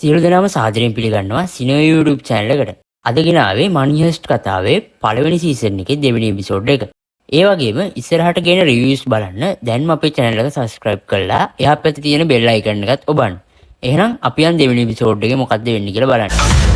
සියලු දෙනාම සාදරයෙන් පිළිගන්නවා සිනෝ YouTube channel එකට. අද ගෙන ආවේ Money Heist කතාවේ පළවෙනි සීසන් එකේ දෙවෙනි එපිසෝඩ් එක. ඒ වගේම ඉස්සරහට ගෙන රිවිව්ස් බලන්න දැන්ම අපේ channel එක subscribe කරලා එහා පැත්තේ තියෙන bell icon එකත් ඔබන්න. එහෙනම් අපි යන් දෙවෙනි එපිසෝඩ් එකේ මොකක්ද වෙන්නේ කියලා බලන්න.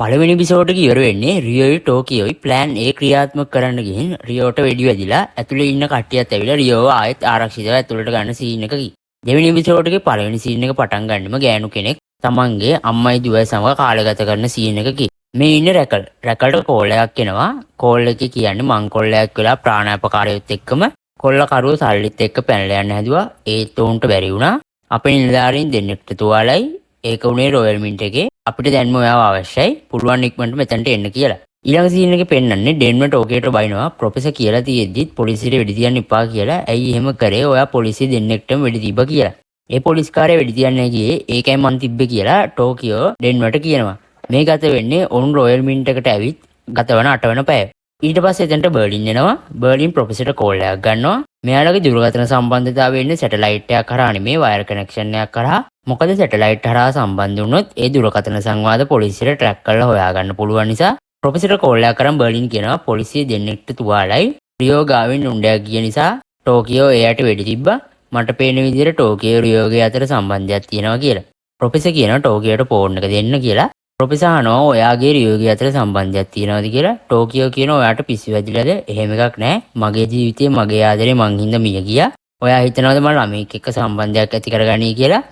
පළවෙනි එපිසෝඩ් එක ඉවර වෙන්නේ රියෝයි ටෝකියෝයි plan A ක්‍රියාත්මක කරන්න ගිහින් රියෝට වෙඩි වැදිලා ඇතුලේ ඉන්න කට්ටියත් ඇවිල්ලා රියෝව ආයෙත් ආරක්ෂිතව ඇතුලට ගන්න සීන් එකකි. දෙවෙනි එපිසෝඩ් එකේ පළවෙනි සීන් එක පටන් ගන්නෙම ගෑනු කෙනෙක් තමන්ගේ අම්මයි දුවයි සමග කාලගත කරන සීන් එකකි. මේ ඉන්න රැකල්ට කෝල් එකක් එනවා. කෝල් එකේ කියන්නේ මංකොල්ලයක් වෙලා ප්‍රාණාපකාරයොත් එක්කම කොල්ල කරුව සල්ලිත් එක්ක පැනලා යන්න හැදුවා. ඒත් උන්ට බැරි වුණා. අපේ නිලධාරීන් දෙන්නෙක්ට තුවාලයි. ඒක උනේ රොයල් මින්ට් එකේ. අපිට දැන්ම ඔයාව අවශ්‍යයි. පුළුවන් ඉක්මනට මෙතනට එන්න කියලා. ඊළඟ සීන් එකේ පෙන්නන්නේ ඩෙන්ව ටෝකියට බයිනවා. ප්‍රොෆෙසර් කියලා තියෙද්දිත් පොලිසියට වෙඩි තියන්න එපා කියලා. ඇයි එහෙම කරේ? ඔයා පොලිසිය දෙන්නෙක්ටම වෙඩි තිබ්බා කියලා. ඒ පොලිස්කාරයා වෙඩි තියන්නේ ගියේ ඒකයි මං තිබ්බේ කියලා ටෝකියෝ ඩෙන්වට කියනවා. මේ ගත වෙන්නේ ඔවුන් රොයල් මින්ට් එකට ඇවිත් ගතවන 8 වෙනි පැය. ඊට පස්සේ එතනට බර්ලින් එනවා. බර්ලින් ප්‍රොෆෙසර්ට කෝල් එකක් ගන්නවා. මෙයාලගේ දුරකථන සම්බන්ධතාවය ඉන්නේ සැටලයිට් එකක් කරා නෙමේ වයර් කනෙක්ෂන් එකක් කරා. මොකද සැටලයිට් හරහා සම්බන්ධ වුණොත් ඒ දුරකථන සංවාද පොලිසියට ට්‍රැක් කරලා හොයාගන්න පුළුවන් නිසා ප්‍රොෆෙසර්ට කෝල් එකක් කරන් බර්ලින් කියනවා පොලිසිය දෙන්නෙක්ට තුවාලයි රියෝ ගාවින් උණ්ඩයක් ගිය නිසා ටෝකියෝ එයාට වෙඩි තිබ්බා. මට පේන විදිහට ටෝකියෝ රියෝගේ අතර සම්බන්ධයක් තියෙනවා කියලා. ප්‍රොෆෙසර් කියනවා ටෝකියෝට ෆෝන් එක දෙන්න කියලා. ප්‍රොෆෙසර් අහනවා ඔයාගේ රියෝගේ අතර සම්බන්ධයක් තියෙනවද කියලා. ටෝකියෝ කියනවා ඔයාට පිස්සු වැදිලාද? එහෙම එකක් නැහැ. මගේ ජීවිතේ මගේ ආදරේ මං හින්දා මිය ගියා. ඔයා හිතනවද මම ළමෙක් එක්ක සම්බන්ධයක් ඇති කරගන්නයි කියලා?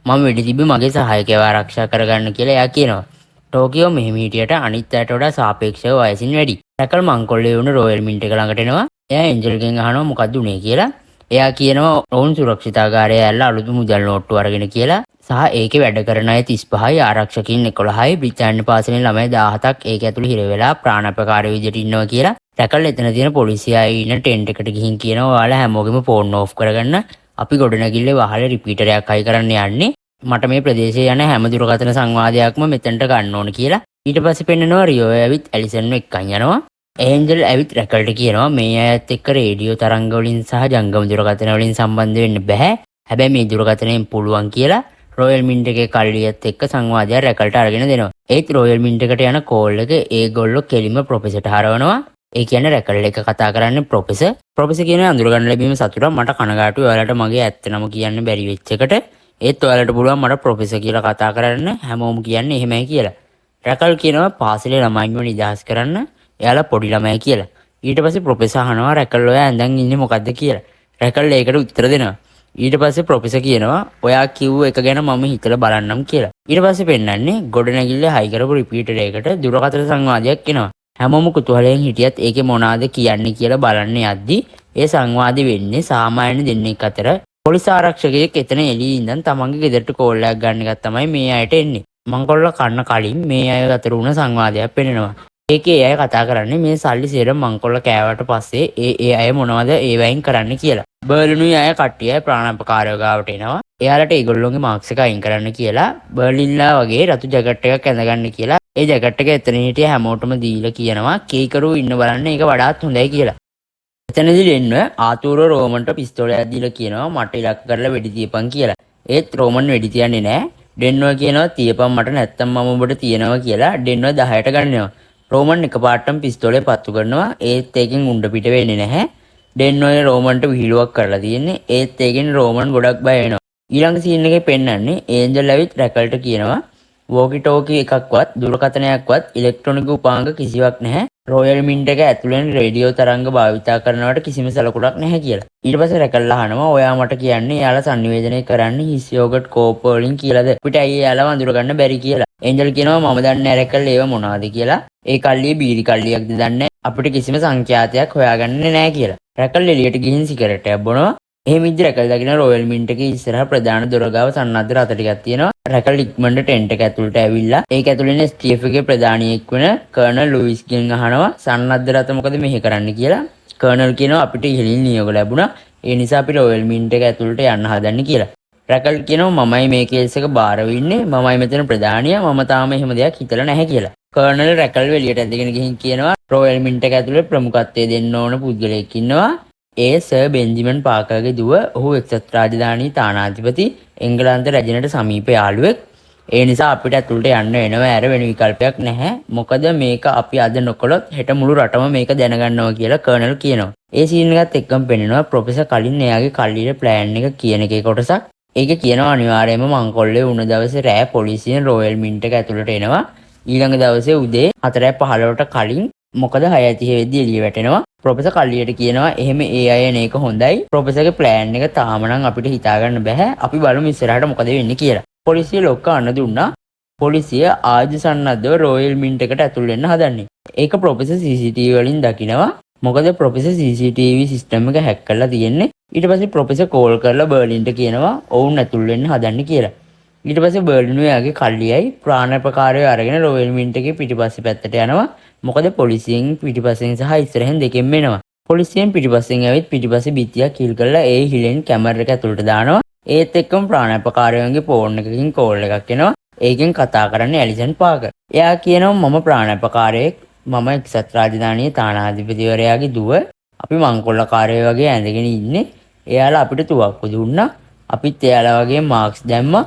මම වෙඩි තිබ්බේ මගේ සහායකයව ආරක්ෂා කරගන්න කියලා එයා කියනවා. ටෝකියෝ මෙහෙම හිටියට අනිත් අයට වඩා සාපේක්ෂව වයසින් වැඩි. රැකල් මංකොල්ලේ වුණ රොයල් මින්ට් එක ළඟට එනවා. එයා එන්ජල්ගෙන් අහනවා මොකද්ද උනේ කියලා. එයා කියනවා ඔවුන් සුරක්ෂිතාගාරය ඇල්ල අලුත් මුදල් නෝට්ටු අරගෙන කියලා. සහ ඒකේ වැඩ කරන අය 35යි ආරක්ෂකයින් 11යි බ්‍රිතාන්‍ය පාසලේ ළමයි 17ක් ඒක ඇතුළේ හිර වෙලා ප්‍රාණාපකාරී විදිහට ඉන්නවා කියලා. රැකල් එතන තියෙන පොලිසියයි ඉන්න ටෙන්ට් එකට ගිහින් කියනවා ඔයාලා හැමෝගෙම ෆෝන් ඕෆ් කරගන්න. අපි ගොඩනැගිල්ලේ වහලේ රිපීටරයක් හයි කරන්න යන්නේ. මට මේ ප්‍රදේශයේ යන හැම දුරකථන සංවාදයක්ම මෙතනට ගන්න ඕන කියලා. ඊට පස්සේ පෙන්නනවා රියෝ ඇවිත් ඇලිසන්ව එක්කන් යනවා. ඒන්ජල් ඇවිත් රැකල්ට කියනවා මේ අයත් එක්ක රේඩියෝ තරංග වලින් සහ ජංගම දුරකථන වලින් සම්බන්ධ වෙන්න බෑ. හැබැයි මේ දුරකථනයෙන් පුළුවන් කියලා රොයල් මින්ට් එකේ කල්ලියත් එක්ක සංවාදයක් රැකල්ට අරගෙන දෙනවා. ඒත් රොයල් මින්ට් එකට යන කෝල් එක ඒගොල්ලෝ කෙලිම ප්‍රොෆෙසර්ට හරවනවා. ඒ කියන්නේ රැකල් එක කතා කරන්නේ ප්‍රොෆෙසර්. ප්‍රොෆෙසර් කියනවා අඳුර ගන්න ලැබීම සතුටක් මට කනගාටුයි ඔයාලට මගේ ඇත්ත නම කියන්න බැරි වෙච්ච එකට. ඒත් ඔයාලට පුළුවන් මට ප්‍රොෆෙසර් කියලා කතා කරන්න හැමෝම කියන්නේ එහෙමයි කියලා. රැකල් කියනවා පාසලේ ළමයින්ව නිදහස් කරන්න එයාලා පොඩි ළමයි කියලා. ඊට පස්සේ ප්‍රොෆෙසර් අහනවා රැකල් ඔයා ඇඳන් ඉන්නේ මොකද්ද කියලා. රැකල් ඒකට උත්තර දෙනවා. ඊට පස්සේ ප්‍රොෆෙසර් කියනවා ඔයා කිව්ව එක ගැන මම හිතලා බලන්නම් කියලා. ඊට පස්සේ පෙන්නන්නේ ගොඩනැගිල්ලේ හයි කරපු රිපීටර් එකකට දුරකථන සංවාදයක් එනවා. හැමෝම කුතුහලයෙන් හිටියත් ඒකේ මොනවාද කියන්නේ කියලා බලන්න යද්දි ඒ සංවාදෙ වෙන්නේ සාමාන්‍ය දෙන්නෙක් අතර පොලිස් ආරක්ෂකයෙක් එතන එළියේ ඉඳන් තමන්ගේ ගෙදරට කෝල් එකක් ගන්න එකක් තමයි මේ අයට එන්නේ. මංකොල්ල කන්න කලින් මේ අය අතර වුණ සංවාදයක් පෙන්නනවා. ඒකේ අය කතා කරන්නේ මේ සල්ලි සේරම මංකොල්ල කෑවට පස්සේ ඒ අය මොනවද ඒවයින් කරන්න කියලා. බර්ලිනුයි අය කට්ටිය ප්‍රාණාපකාරයෝ ගාවට එනවා. එයාලට ඒගොල්ලෝගේ මාක්ස් එක අයින් කරන්න කියලා බර්ලින්ලා වගේ රතු ජැකට් එකක් ඇඳගන්න කියලා. ඒ ජැකට් එක එතන හිටිය හැමෝටම දීලා කියනවා කේකරු ඉන්න බලන්න ඒක වඩාත් හොඳයි කියලා. එතනදී දෙන්න ආතූර රෝමන්ට පිස්තෝලයක් දීලා කියනවා මට ඉලක්ක කරලා වෙඩි තියපන් කියලා. ඒත් රෝමන් වෙඩි තියන්නේ නැහැ. ඩෙන්ව කියනවා තියපන් මට නැත්තම් මම ඔබට තියනවා කියලා ඩෙන්ව 10ට ගන්නවා. රෝමන් එකපාරටම පිස්තෝලේ පත්තු කරනවා. ඒත් ඒකෙන් උණ්ඩ පිට වෙන්නේ නැහැ. ඩෙන්වගේ රෝමන්ට විහිළුවක් කරලා තියෙන්නේ. ඒත් ඒකෙන් රෝමන් ගොඩක් බය වෙනවා. ඊළඟ සීන් එකේ පෙන්නන්නේ ඒන්ජල් ඇවිත් රැකල්ට කියනවා වෝකි ටෝකි එකක්වත් දුරකථනයක්වත් ඉලෙක්ට්‍රොනික උපාංග කිසිවක් නැහැ. රොයල් මින්ට් එක ඇතුළෙන් රේඩියෝ තරංග භාවිතා කරනවට කිසිම සලකුණක් නැහැ කියලා. ඊට පස්සේ රැකල් අහනවා ඔයා මට කියන්නේ එයාලා sannivedanaya කරන්නේ හිස් යෝගට් කෝප වලින් කියලාද? අපිට අයියේ එයාලා වඳුර ගන්න බැරි කියලා. ඒන්ජල් කියනවා මම දන්නේ රැකල් ඒව මොනවද කියලා. ඒ කල්ලියේ බීරි කල්ලියක්ද දන්නේ අපිට කිසිම සංඛ්‍යාතයක් හොයාගන්නේ නැහැ කියලා. රැකල් එළියට ගිහින් සිගරට් එකක් බොනවා. එහෙම ඉඳි රැකල් දකින්න රොයල් මින්ට් එකේ ඉස්සරහ ප්‍රධාන දොරගාව සන්නද්ධ රථ ටිකක් තියෙනවා. රැකල් ඉක්මනට ටෙන්ට් එක ඇතුළට ඇවිල්ලා ඒක ඇතුළේ ඉන්න ස්ටීෆ් එකේ ප්‍රධානියෙක් වෙන කර්නල් ලුයිස් ගෙන් අහනවා සන්නද්ධ රථ මොකද මෙහෙ කරන්න කියලා. කර්නල් කියනවා අපිට ඉහළින් නියෝග ලැබුණා. ඒ නිසා අපි රොයල් මින්ට් එක ඇතුළට යන්න හදන්නේ කියලා. රැකල් කියනවා මමයි මේ කේස් එක බාරව ඉන්නේ. මමයි මෙතන ප්‍රධානියා. මම තාම එහෙම දෙයක් හිතලා නැහැ කියලා. කර්නල් රැකල් එළියට ඇදගෙන ගිහින් කියනවා රොයල් මින්ට් එක ඇතුළේ ප්‍රමුඛත්වයේ දෙන්න ඕන පුද්ගලයෙක් ඉන්නවා. ඒ සර් බෙන්ජමින් පාකර්ගේ දුව. ඔහු එක්සත් රාජධානී තානාධිපති එංගලන්ත රැජනට සමීප යාළුවෙක්. ඒ නිසා අපිට ඇතුළට යන්න වෙනවා. ඇර වෙන විකල්පයක් නැහැ. මොකද මේක අපි අද නොකළොත් හෙට මුළු රටම මේක දැනගන්නවා කියලා කර්නල් කියනවා. ඒ සීන් එකත් එක්කම පෙන්නනවා ප්‍රොෆෙසර් කලින් එයාගේ කල්ලියේ ප්ලෑන් එක කියන එකේ කොටසක්. ඒක කියනවා අනිවාර්යයෙන්ම මංකොල්ලේ වුණ දවසේ රෑ පොලිසියෙන් රොයල් මින්ට් එක ඇතුළට එනවා. ඊළඟ දවසේ උදේ 4:15ට කලින් මොකද 6:30 වෙද්දී එළිය වැටෙනවා. ප්‍රොෆෙසර් කල්ලියට කියනවා එහෙම ඒ අය එන එක හොඳයි. ප්‍රොෆෙසර්ගේ ප්ලෑන් එක තාම නම් අපිට හිතාගන්න බෑ. අපි බලමු ඉස්සරහට මොකද වෙන්නේ කියලා. පොලිසිය ලොක්ක අන්න දුන්නා. පොලිසිය ආජ් සන්නද්ධව රොයල් මින්ට් එකට ඇතුල් වෙන්න හදන්නේ. ඒක ප්‍රොෆෙසර් CCTV වලින් දකිනවා. මොකද ප්‍රොෆෙසර් CCTV සිස්ටම් එක හැක් කරලා තියෙන්නේ. ඊට පස්සේ ප්‍රොෆෙසර් කෝල් කරලා බර්ලින්ට කියනවා ඔවුන් ඇතුල් වෙන්න හදන්නේ කියලා. ඊට පස්සේ බර්ලින් එයාගේ කල්ලියයි ප්‍රාණපකාරය අරගෙන රොයල් මින්ට් එකේ පිටිපස්සේ පැත්තට යනවා. මොකද පොලිසියෙන් පිටිපස්සෙන් සහ ඉස්සරහෙන් දෙකෙන්ම එනවා. පොලිසියෙන් පිටිපස්සෙන් ඇවිත් පිටිපස්සේ බිත්තියක් කිල් කරලා ඒ හිලෙන් කැමරා එක ඇතුළට දානවා. ඒත් එක්කම ප්‍රාණපකාරයන්ගේ ෆෝන් එකකින් කෝල් එකක් එනවා. ඒකෙන් කතා කරන්නේ ඇලිසන් පාකර්. එයා කියනවා මම ප්‍රාණපකාරයෙක්. මම එක්සත් රාජධානියේ තානාධිපතිවරයාගේ දුව. අපි මංකොල්ලකාරයෝ වගේ ඇඳගෙන ඉන්නේ. එයාලා අපිට තුවක්කු දුන්නා. අපිත් එයාලා වගේ මාක්ස් දැම්මා.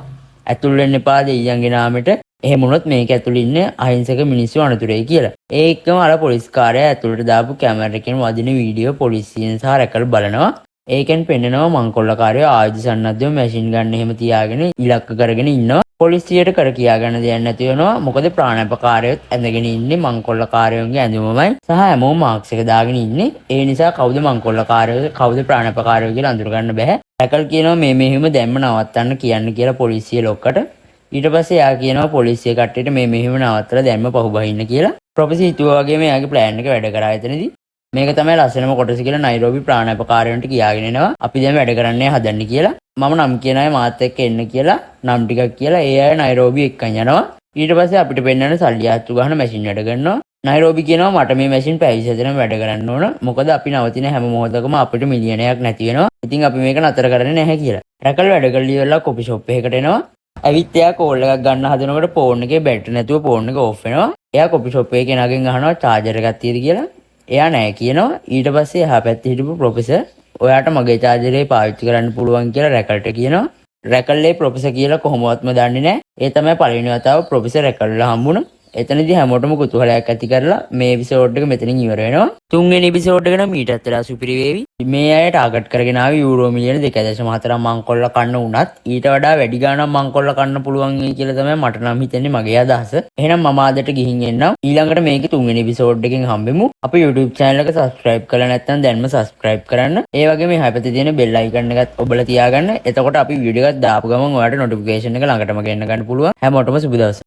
ඇතුල් වෙන්න එපා දෙයියන්ගේ නාමෙට. එහෙම වුණොත් මේක ඇතුළේ ඉන්නේ අහිංසක මිනිස්සු අනතුරේ කියලා. ඒ එක්කම අර පොලිස් කාර්යය ඇතුළට දාපු කැමරා එකෙන් වදින වීඩියෝ පොලිසියෙන් සහ රැකල් බලනවා. ඒකෙන් පෙන්නනවා මංකොල්ලකාරයෝ ආයුධ සන්නද්ධව මැෂින් ගන්න එහෙම තියාගෙන ඉලක්ක කරගෙන ඉන්නවා. පොලිසියට කර කියාගන්න දෙයක් නැති වෙනවා. මොකද ප්‍රාණපකාරයොත් ඇඳගෙන ඉන්නේ මංකොල්ලකාරයෝගේ ඇඳුමමයි සහ හැමෝම මාක්ස් එක දාගෙන ඉන්නේ. ඒ නිසා කවුද මංකොල්ලකාරයෝ කවුද ප්‍රාණපකාරයෝ කියලා අඳුර ගන්න බෑ. රැකල් කියනවා මේ මෙහෙම දැම්ම නවත්තන්න කියන්න කියලා පොලිසිය ලොක්කට. ඊට පස්සේ එයා කියනවා පොලිසිය කට්ටියට මේ මෙහෙම නවත්තලා දැම්ම පහුබහින්න කියලා. ප්‍රොෆෙසර් හිතුවා වගේම එයාගේ ප්ලෑන් එක වැඩ කරා එතනදී. මේක තමයි ලස්සනම කොටස කියලා නයිරෝබි ප්‍රාණපකාරයන්ට කියාගෙන එනවා. අපි දැන් වැඩ කරන්නේ හදන්නේ කියලා. මම නම් කියන අය මාත් එක්ක එන්න කියලා නම් ටිකක් කියලා ඒ අය නයිරෝබි එක්කන් යනවා. ඊට පස්සේ අපිට පෙන්වන්න සල්ලි ආච්චු ගන්න මැෂින් වැඩ කරනවා. නයිරෝබි කියනවා මට මේ මැෂින් පැය 24ම වැඩ කරන්න ඕන. මොකද අපි නවතින හැම මොහොතකම අපිට මිලියනයක් නැති වෙනවා. ඉතින් අපි මේක නතර කරන්නේ නැහැ කියලා. රැකල් වැඩ කරලා ඉවරලා කොපි ෂොප් එකකට එනවා. ඇවිත් එයා කෝල් එකක් ගන්න හදනකොට ෆෝන් එකේ බැටරි නැතුව ෆෝන් එක ඕෆ් වෙනවා. එයා කොපි ෂොප් එකේ කෙනාගෙන් අහනවා චාර්ජර් එකක් තියෙද කියලා. එයා නෑ කියනවා. ඊට පස්සේ එහා පැත්තේ හිටපු ප්‍රොෆෙසර් ඔයාට මගේ චාර්ජරේ පාවිච්චි කරන්න පුළුවන් කියලා රැකල්ට කියනවා. රැකල්ලේ ප්‍රොෆෙසර් කියලා කොහොමවත්ම දන්නේ නෑ. ඒ තමයි පළවෙනි වතාව ප්‍රොෆෙසර් රැකල්ලා හම්බුණා. එතනදී හැමෝටම කුතුහලයක් ඇති කරලා මේ එපිසෝඩ් එක මෙතනින් ඉවර වෙනවා. තුන්වෙනි එපිසෝඩ් එක නම් මීටත් වඩා සුපිරි වේවි. මේ අය ටාගට් කරගෙන ආවේ යූරෝ මිලියන 2.4 මංකොල්ල කන්න උනත් ඊට වඩා වැඩි ගාණක් මංකොල්ල කන්න පුළුවන් වෙයි කියලා තමයි මට නම් හිතෙන්නේ මගේ අදහස. එහෙනම් මම ආදට ගිහින් එන්නම්. ඊළඟට මේකේ තුන්වෙනි එපිසෝඩ් එකෙන් හම්බෙමු. අපේ YouTube channel එක subscribe කරලා නැත්නම් දැන්ම subscribe කරන්න. ඒ වගේම මේ හැපතේ තියෙන bell icon එකත් ඔබලා තියාගන්න. එතකොට අපි වීඩියෝ එකක් දාපු ගමන් ඔයාලට notification එක ළඟටම ගෙන්න ගන්න පුළුවන්. හැමෝටම සුබ දවසක්.